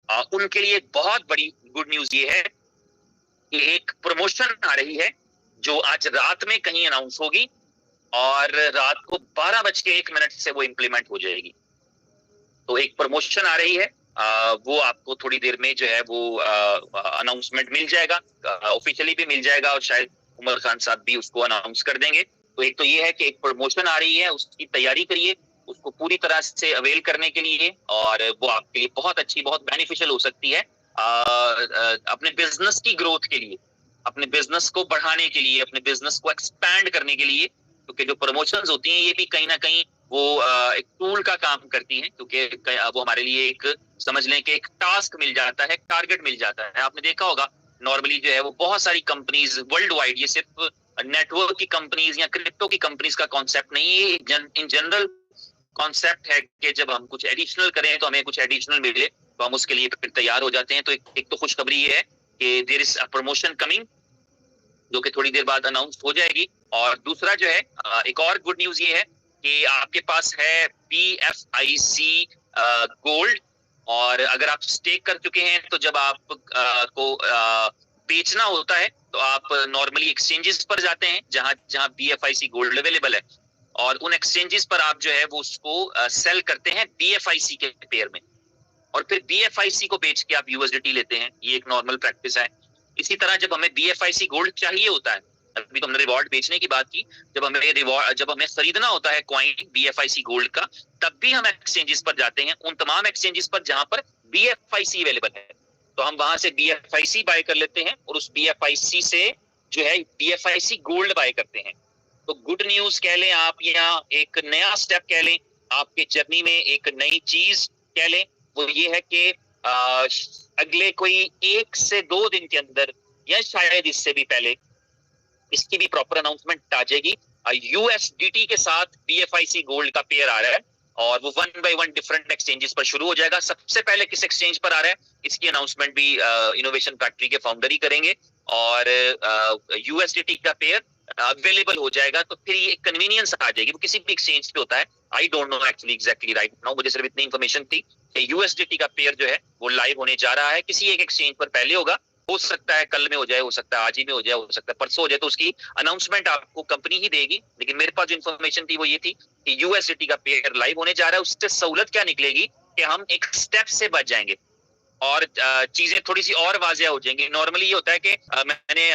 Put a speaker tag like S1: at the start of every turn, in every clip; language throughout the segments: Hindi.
S1: उनके लिए बहुत बड़ी गुड न्यूज ये है कि एक प्रमोशन आ रही है जो आज रात में कहीं अनाउंस होगी और रात को 12:01 से वो इम्प्लीमेंट हो जाएगी। तो एक प्रमोशन आ रही है, वो आपको थोड़ी देर में जो है वो अनाउंसमेंट मिल जाएगा, ऑफिशियली भी मिल जाएगा और शायद उमर खान साहब भी उसको अनाउंस कर देंगे। तो एक तो ये है कि एक प्रमोशन आ रही है, उसकी तैयारी करिए, उसको पूरी तरह से अवेल करने के लिए, और वो आपके लिए बहुत अच्छी, बहुत बेनिफिशियल हो सकती है अपने बिजनेस की ग्रोथ के लिए, अपने बिजनेस को बढ़ाने के लिए, अपने बिजनेस को एक्सपैंड करने के लिए। क्योंकि जो प्रमोशंस होती हैं ये भी कहीं ना कहीं वो एक टूल का काम करती हैं, क्योंकि वो हमारे लिए एक, समझ लें कि एक टास्क मिल जाता है, टारगेट मिल जाता है। आपने देखा होगा नॉर्मली जो है वो बहुत सारी कंपनीज वर्ल्ड वाइड, ये सिर्फ नेटवर्क की कंपनीज या क्रिप्टो की कंपनीज का कॉन्सेप्ट नहीं है, इन जनरल कॉन्सेप्ट है कि जब हम कुछ एडिशनल करें तो हमें कुछ एडिशनल मिले तो हम उसके लिए फिर तैयार हो जाते हैं। तो एक तो खुशखबरी ये है कि there is a promotion coming, जो कि थोड़ी देर बाद अनाउंस हो जाएगी। और दूसरा जो है एक और गुड न्यूज ये है कि आपके पास है BFIC गोल्ड, और अगर आप स्टेक कर चुके हैं तो जब आप को बेचना होता है तो आप नॉर्मली एक्सचेंजेस पर जाते हैं जहां जहां BFIC गोल्ड अवेलेबल है, और उन एक्सचेंजेस पर आप जो है वो उसको सेल करते हैं BFIC के पेयर में, और फिर BFIC को बेच के आप USDT लेते हैं। ये एक नॉर्मल प्रैक्टिस है। इसी तरह जब हमें BFIC गोल्ड चाहिए होता है, अभी तो हमने रिवॉर्ड बेचने की बात की, जब हमें खरीदना होता है क्वाइन BFIC गोल्ड का, तब भी हम एक्सचेंजेस पर जाते हैं, उन तमाम एक्सचेंजेस पर जहां पर BFIC अवेलेबल है। तो हम वहां से BFIC बाय कर लेते हैं और उस BFIC से जो है BFIC गोल्ड बाय करते हैं। तो गुड न्यूज कह लें आप, या एक नया स्टेप कह लें, आपके जर्नी में एक नई चीज कह लें, वो ये है कि अगले कोई 1 से 2 दिन के अंदर, या शायद इससे भी पहले, इसकी भी प्रॉपर अनाउंसमेंट आ जाएगी। USDT के साथ BFIC गोल्ड का पेयर आ रहा है, और वो 1 by 1 डिफरेंट एक्सचेंजेस पर शुरू हो जाएगा। सबसे पहले किस एक्सचेंज पर आ रहा है इसकी अनाउंसमेंट भी इनोवेशन फैक्ट्री के फाउंडर ही करेंगे, और USDT का पेयर अवेलेबल हो जाएगा। तो फिर ये कन्वीनियंस आ जाएगी, वो किसी भी एक्सचेंज पे होता है। I don't know actually exactly right now, मुझे सिर्फ इतनी इन्फॉर्मेशन थी कि USDT का पेयर जो है वो लाइव होने जा रहा है, किसी एक एक्सचेंज पर पहले होगा, हो सकता है कल में हो जाए, हो सकता है आज ही में हो जाए, हो सकता है परसों हो जाए। तो उसकी अनाउंसमेंट आपको कंपनी ही देगी, लेकिन मेरे पास जो इन्फॉर्मेशन थी वो ये थी कि USDT का पेयर लाइव होने जा रहा है। उससे सहूलत क्या निकलेगी कि हम एक स्टेप से बच जाएंगे और चीजें थोड़ी सी और वाजिया हो जाएंगी। नॉर्मली ये होता है कि मैंने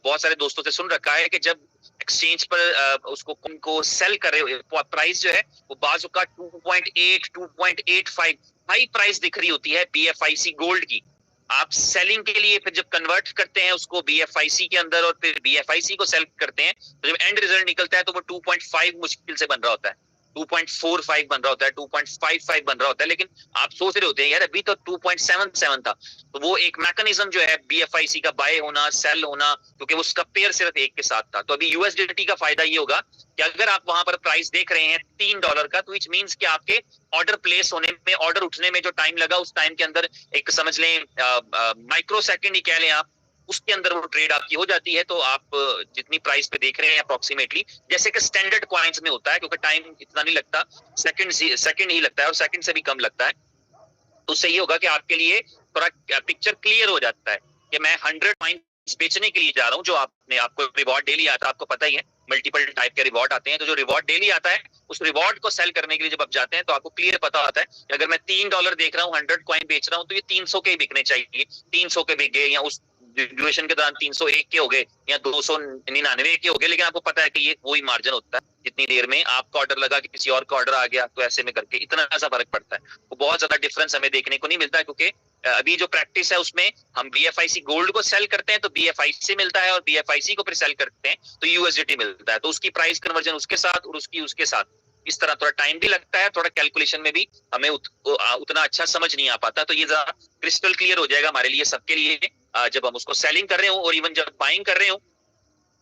S1: बहुत सारे दोस्तों से सुन रखा है कि जब एक्सचेंज पर उसको उनको सेल कर रहे हो, प्राइस जो है वो बाजू का 2.8 2.85 हाई प्राइस दिख रही होती है BFIC गोल्ड की। आप सेलिंग के लिए फिर जब कन्वर्ट करते हैं उसको BFIC के अंदर और फिर BFIC को सेल करते हैं, तो जब एंड रिजल्ट निकलता है तो वो 2.5 मुश्किल से बन रहा होता है, 2.45 बन रहा होता है, 2.55 बन रहा होता है। लेकिन आप सोच रहे होते हैं यार अभी तो 2.77 था। तो वो एक मैकेनिज्म जो है BFIC का बाय होना, सेल होना, क्योंकि उसका पेयर सिर्फ एक के साथ था। तो अभी USDT का फायदा ये होगा कि अगर आप वहां पर प्राइस देख रहे हैं $3 का, तो विच मींस कि आपके ऑर्डर प्लेस होने में, ऑर्डर उठने में जो टाइम लगा, उस टाइम के अंदर एक समझ लें माइक्रो सेकंड ही कह लें आप, उसके अंदर वो ट्रेड आपकी हो जाती है। तो आप जितनी प्राइस पे देख रहे हैं अप्रोक्सीमेटली, जैसे कि स्टैंडर्ड कॉइन्स में होता है, क्योंकि टाइम इतना नहीं लगता, सेकंड ही लगता है और सेकंड से भी कम लगता है। तो उससे ये होगा कि आपके लिए थोड़ा पिक्चर क्लियर हो जाता है कि मैं 100 कॉइन्स बेचने के लिए जा रहा हूँ। जो आपने, आपको रिवॉर्ड डेली आता है, आपको पता ही है मल्टीपल टाइप के रिवॉर्ड आते हैं। तो जो रिवॉर्ड डेली आता है, उस रिवॉर्ड को सेल करने के लिए जब आप जाते हैं तो आपको क्लियर पता होता है कि अगर मैं $3 देख रहा हूँ, 100 कॉइन बेच रहा हूँ, तो ये 300 के ही बिकने चाहिए। 300 के बिक गए, या उस ड्यूरेशन के दौरान 301 के हो गए, या 299 के हो गए, लेकिन आपको पता है कि ये वही मार्जिन होता है। जितनी देर में आपका ऑर्डर लगा कि किसी और का ऑर्डर आ गया, तो ऐसे में करके इतना सा फर्क पड़ता है। वो बहुत ज्यादा डिफरेंस हमें देखने को नहीं मिलता है, क्योंकि अभी जो प्रैक्टिस है उसमें हम BFIC गोल्ड को सेल करते हैं तो BFIC मिलता है, और BFIC को फिर सेल करते हैं तो USDT मिलता है। तो उसकी प्राइस कन्वर्जन उसके साथ और उसकी उसके साथ, इस तरह थोड़ा टाइम भी लगता है, थोड़ा कैलकुलेशन में भी हमें उतना अच्छा समझ नहीं आ पाता। तो ये जरा क्रिस्टल क्लियर हो जाएगा हमारे लिए, सबके लिए, जब हम उसको सेलिंग कर रहे हो और इवन जब बाइंग कर रहे हो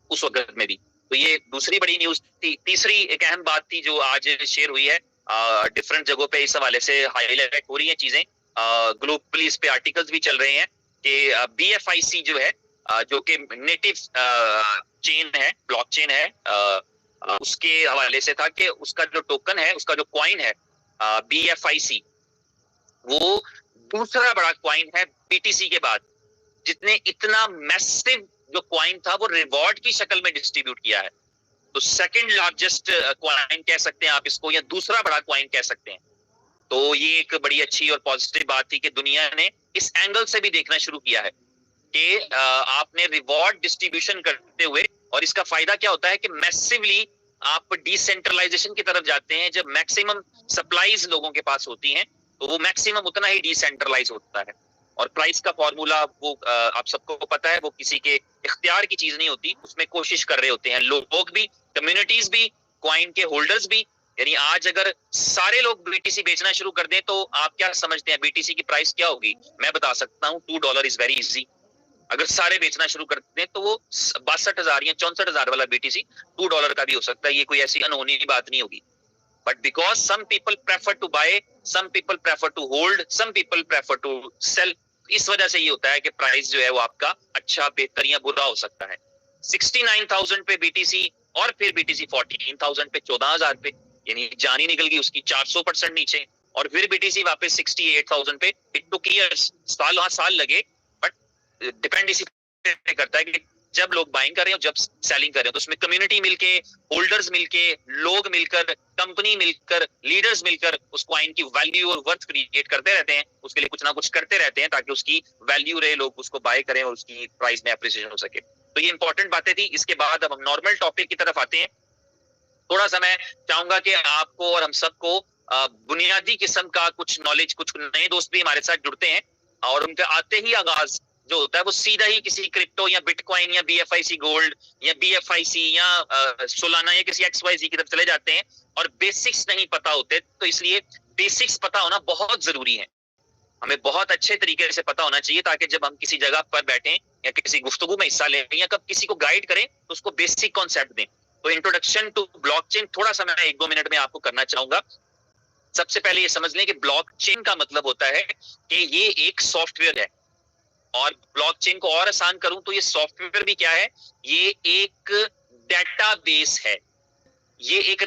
S1: उस वक्त में भी। तो ये दूसरी बड़ी न्यूज थी। तीसरी एक अहम बात थी जो आज शेयर हुई है, डिफरेंट जगहों पे इस हवाले से हाईलाइट हो रही है चीजें, ग्लोबली इस पे आर्टिकल्स भी चल रहे हैं कि BFIC जो है, जो कि नेटिव चेन है, ब्लॉकचेन है, उसके हवाले से था कि उसका जो टोकन है, उसका जो कॉइन है BFIC, वो दूसरा बड़ा कॉइन है बीटीसी के बाद, जितने इतना मैसिव जो कॉइन था वो रिवॉर्ड की शक्ल में डिस्ट्रीब्यूट किया है। तो सेकंड लार्जेस्ट कॉइन कह सकते हैं आप इसको, या दूसरा बड़ा कॉइन कह सकते हैं। तो ये एक बड़ी अच्छी और पॉजिटिव बात थी कि दुनिया ने इस एंगल से भी देखना शुरू किया है कि आपने रिवॉर्ड डिस्ट्रीब्यूशन करते हुए, और इसका फायदा क्या होता है कि मैसिवली आप डिसेंट्रलाइजेशन की तरफ जाते हैं। जब मैक्सिमम सप्लाईज लोगों के पास होती हैं तो वो मैक्सिमम उतना ही डिसेंट्रलाइज होता है। और प्राइस का फॉर्मूला वो आप सबको पता है, वो किसी के इख्तियार की चीज नहीं होती, उसमें कोशिश कर रहे होते हैं लोग भी, कम्युनिटीज भी, क्वाइन के होल्डर्स भी। यानी आज अगर सारे लोग बीटीसी बेचना शुरू कर दें तो आप क्या समझते हैं बीटीसी की प्राइस क्या होगी? मैं बता सकता हूँ, $2 इज वेरी इजी। अगर सारे बेचना शुरू कर दें तो वो 62,000 या 64,000 वाला बीटीसी $2 का भी हो सकता है। ये कोई ऐसी अनहोनी बात नहीं होगी। But because some people prefer to buy, some people prefer to hold, some people prefer to sell, इस वजह से ये होता है कि प्राइस जो है वो आपका अच्छा, बेहतर या बुरा हो सकता है। 69,000 पे बीटीसी, और फिर बीटीसी 14,000 पे, 14,000 पे, यानी जान ही निकल गई उसकी 400% नीचे। और फिर बीटीसी वापस 68,000 पे। इट टुक इयर्स, साल लगे, बट डिपेंड इसी पे करता है कि जब लोग बाइंग कर रहे हैं और जब सेलिंग कर रहे हैं, तो उसमें कम्युनिटी मिलके, होल्डर्स मिलके, लोग मिलकर, कंपनी मिलकर, लीडर्स मिलकर उस कॉइन की वैल्यू और वर्थ क्रिएट करते रहते हैं। उसके लिए कुछ ना कुछ करते रहते हैं ताकि उसकी वैल्यू रहे, लोग उसको बाय करें और उसकी प्राइस में एप्रिसिएशन हो सके। तो ये इंपॉर्टेंट बातें थी। इसके बाद अब हम नॉर्मल टॉपिक की तरफ आते हैं। थोड़ा सा मैं चाहूंगा कि आपको और हम सबको बुनियादी किस्म का कुछ नॉलेज, कुछ नए दोस्त भी हमारे साथ जुड़ते हैं, और उनके आते ही आगाज जो होता है वो सीधा ही किसी क्रिप्टो या बिटकॉइन या बीएफआईसी गोल्ड या बीएफआईसी या सोलाना या किसी एक्सवाईजी की तरफ चले जाते हैं, और बेसिक्स नहीं पता होते। तो इसलिए बेसिक्स पता होना बहुत जरूरी है। हमें बहुत अच्छे तरीके से पता होना चाहिए ताकि जब हम किसी जगह पर बैठें या किसी गुफ्तगू में हिस्सा लें या कब किसी को गाइड करें तो उसको बेसिक कॉन्सेप्ट दें। तो इंट्रोडक्शन टू ब्लॉकचेन थोड़ा सा मैं 1-2 मिनट में आपको करना चाहूंगा। सबसे पहले ये समझ लें कि ब्लॉकचेन का मतलब होता है कि ये एक सॉफ्टवेयर है। और ब्लॉकचेन को और आसान करूं तो ये सॉफ्टवेयर भी क्या है? ये एक डेटाबेस है। ये एक